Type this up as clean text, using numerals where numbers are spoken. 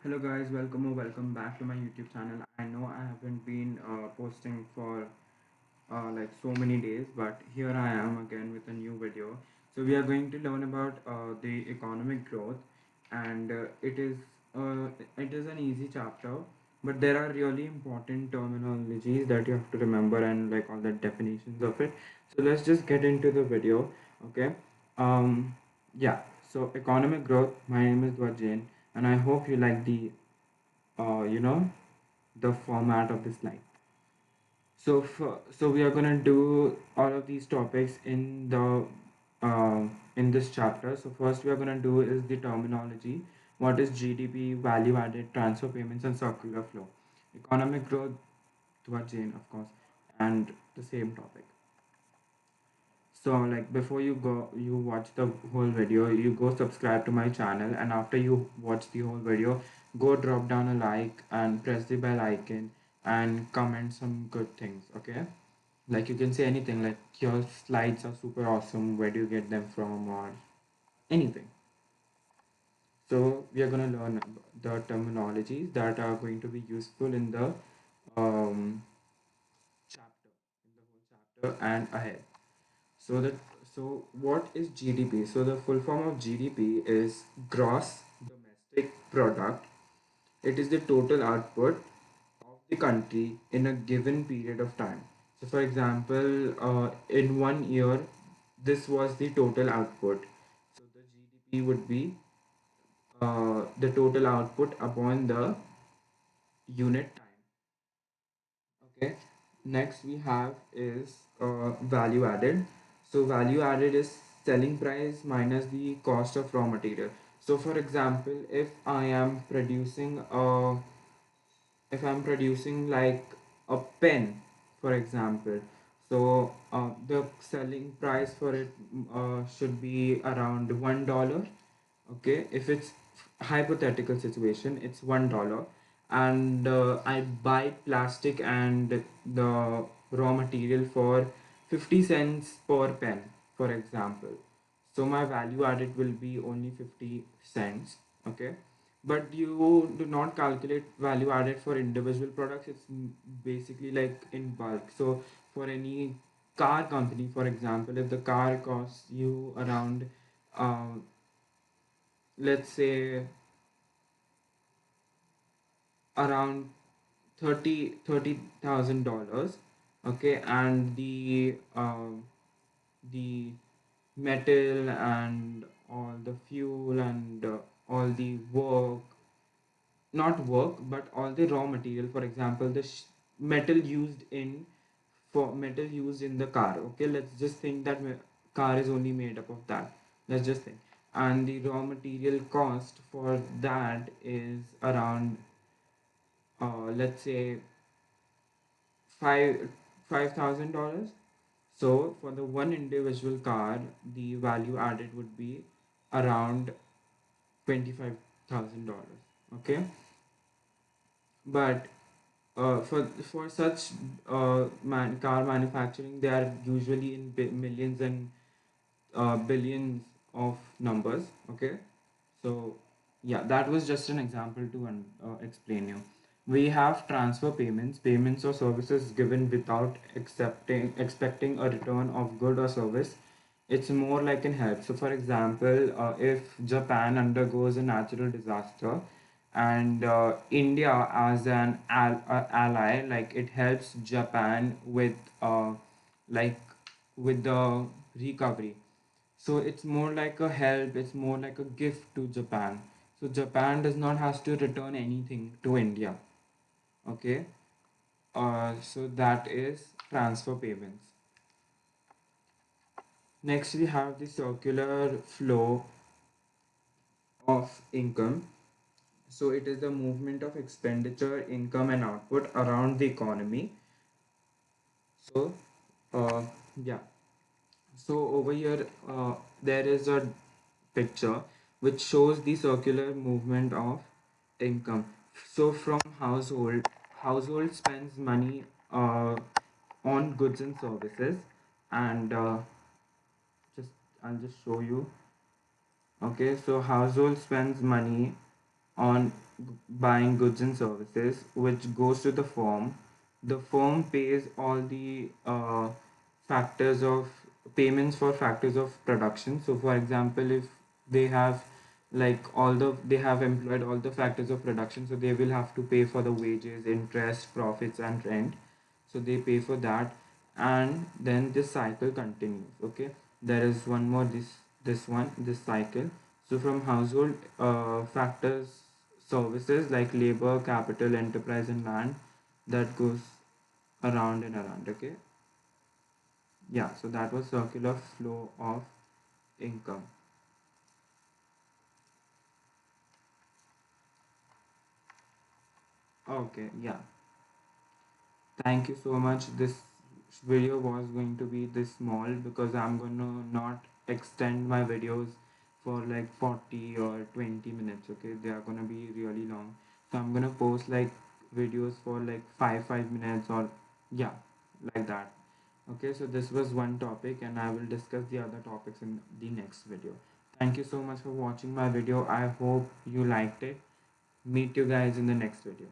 Hello guys, welcome or welcome back to my YouTube channel. I know I haven't been posting for like so many days, but here I am again with a new video. So we are going to learn about the economic growth, and it is an easy chapter, but there are really important terminologies that you have to remember and like all the definitions of it. So let's just get into the video, okay? Um, yeah. So economic growth. My name is Dwaj Jain, and I hope you like the uh, you know the format of the slide. So we are gonna do all of these topics in this chapter. So first we are gonna do is the terminology. What is GDP, value added, transfer payments, and circular flow? Economic growth, towards Jane, of course, and the same topic. So like before you go, you watch the whole video, you go subscribe to my channel, and after you watch the whole video, go drop down a like and press the bell icon and comment some good things, okay? Like you can say anything like your slides are super awesome, where do you get them from, or anything. So we are going to learn the terminologies that are going to be useful in the um, chapter, in the whole chapter and ahead. So what is GDP? So the full form of GDP is gross domestic product. It is the total output of the country in a given period of time. So for example, in 1 year, this was the total output. So the GDP would be the total output upon the unit time. Okay. Next we have is value added. So value added is selling price minus the cost of raw material. So for example, if I'm producing like a pen, for example, so the selling price for it should be around $1. Okay, if it's hypothetical situation, it's $1, and I buy plastic and the raw material for 50 cents per pen, for example. So my value added will be only 50 cents. Okay, but you do not calculate value added for individual products. It's basically like in bulk. So for any car company, for example, if the car costs you around um, let's say around $30,000, okay, and the metal and all the fuel and all the work, not work, but all the raw material, for example, the metal used in for metal used in the car. Okay, let's just think that car is only made up of that. Let's just think, and the raw material cost for that is around let's say five $5,000. So for the one individual car, the value added would be around $25,000. Okay, but for such car manufacturing, they are usually in millions and billions of numbers. Okay, so yeah, that was just an example to explain you. We have transfer payments, payments or services given without accepting expecting a return of good or service. It's more like an help. So for example, if Japan undergoes a natural disaster, and India as an ally, like it helps Japan with like with the recovery. So it's more like a help, it's more like a gift to Japan. So Japan does not have to return anything to India. Okay. So that is transfer payments. Next we have the circular flow of income. So it is the movement of expenditure, income and output around the economy. So uh, yeah. So over here there is a picture which shows the circular movement of income. So from household spends money on goods and services, and just I'll just show you. Okay, so household spends money on buying goods and services, which goes to the firm. The firm pays all the factors of payments for factors of production. So for example, if they have they have employed all the factors of production, so they will have to pay for the wages, interest, profits and rent. So they pay for that, and then this cycle continues. Okay, there is one more, this cycle. So from household factors, services like labor, capital, enterprise and land, that goes around and around. Okay, yeah, so that was circular flow of income. Okay, yeah, thank you so much. This video was going to be this small because I'm gonna not extend my videos for like 40 or 20 minutes. Okay, they are gonna be really long. So I'm gonna post like videos for like 5 minutes, or yeah, like that. Okay, so this was one topic and I will discuss the other topics in the next video. Thank you so much for watching my video. I hope you liked it. Meet you guys in the next video.